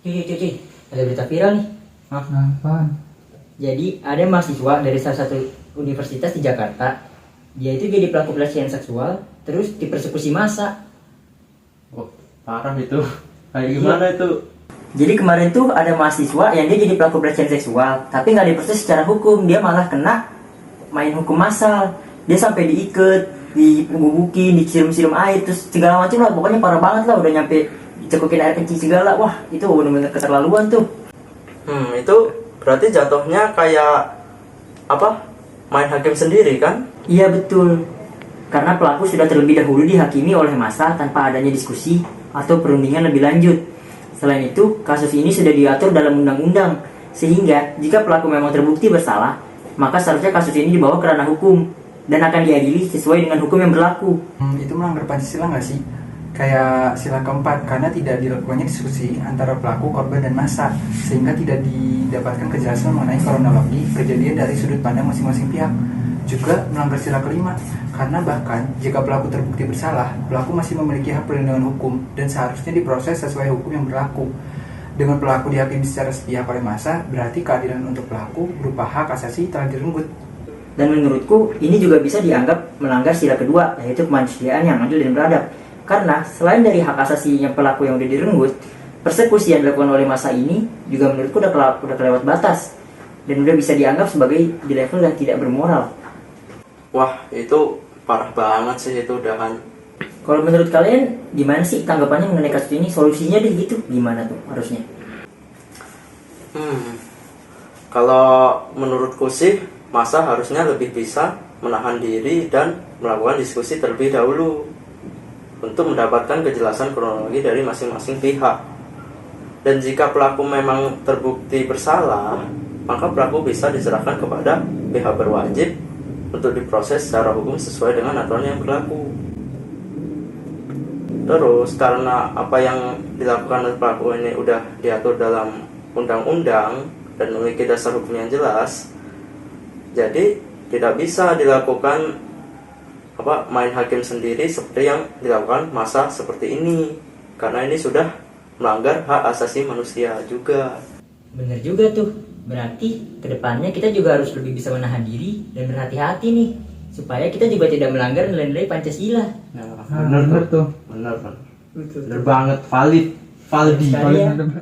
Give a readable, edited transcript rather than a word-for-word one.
Cuy, ada berita viral nih. Hah? Apaan? Jadi ada mahasiswa dari salah satu universitas di Jakarta. Dia itu jadi pelaku pelecehan seksual, terus dipersekusi massa. Oh, parah itu. Kayak gimana itu? Jadi kemarin tuh ada mahasiswa yang dia jadi pelaku pelecehan seksual, tapi nggak diproses secara hukum, dia malah kena main hukum massal. Dia sampai diikat, digebukin, disiram-siram air, terus segala macam lah. Pokoknya parah banget lah, udah nyampe dicekokin air kencing segala. Wah, itu benar-benar keterlaluan tuh. Itu berarti jatuhnya kayak apa? Main hakim sendiri kan? Iya betul, karena pelaku sudah terlebih dahulu dihakimi oleh massa tanpa adanya diskusi atau perundingan lebih lanjut. Selain itu, kasus ini sudah diatur dalam undang-undang, sehingga jika pelaku memang terbukti bersalah, maka seharusnya kasus ini dibawa ke ranah hukum dan akan diadili sesuai dengan hukum yang berlaku. Itu melanggar Pancasila nggak sih? Kayak sila keempat, karena tidak dilakukannya diskusi antara pelaku, korban, dan massa, sehingga tidak didapatkan kejelasan mengenai kronologi kejadian dari sudut pandang masing-masing pihak. Juga melanggar sila kelima, karena bahkan jika pelaku terbukti bersalah, pelaku masih memiliki hak perlindungan hukum dan seharusnya diproses sesuai hukum yang berlaku. Dengan pelaku dihakimi secara sepihak oleh massa, berarti keadilan untuk pelaku berupa hak asasi telah direnggut. Dan menurutku, ini juga bisa dianggap melanggar sila kedua, yaitu kemanusiaan yang adil dan beradab. Karena selain dari hak asasi yang pelaku yang udah direnggut, persekusi yang dilakukan oleh massa ini juga menurutku udah kelewat batas dan udah bisa dianggap sebagai di level yang tidak bermoral. Wah, itu parah banget sih itu udahan. Kalau menurut kalian gimana sih tanggapannya mengenai kasus ini? Solusinya deh gitu, gimana tuh harusnya? Kalau menurutku sih, massa harusnya lebih bisa menahan diri dan melakukan diskusi terlebih dahulu untuk mendapatkan kejelasan kronologi dari masing-masing pihak. Dan jika pelaku memang terbukti bersalah, maka pelaku bisa diserahkan kepada pihak berwajib untuk diproses secara hukum sesuai dengan aturan yang berlaku. Terus karena apa yang dilakukan oleh pelaku ini udah diatur dalam undang-undang dan memiliki dasar hukum yang jelas, jadi tidak bisa dilakukan main hakim sendiri seperti yang dilakukan massa seperti ini, karena ini sudah melanggar hak asasi manusia juga. Bener juga tuh, berarti kedepannya kita juga harus lebih bisa menahan diri dan berhati-hati nih, supaya kita juga tidak melanggar nilai-nilai Pancasila. Bener tuh. Bener banget, valid. Sekalian.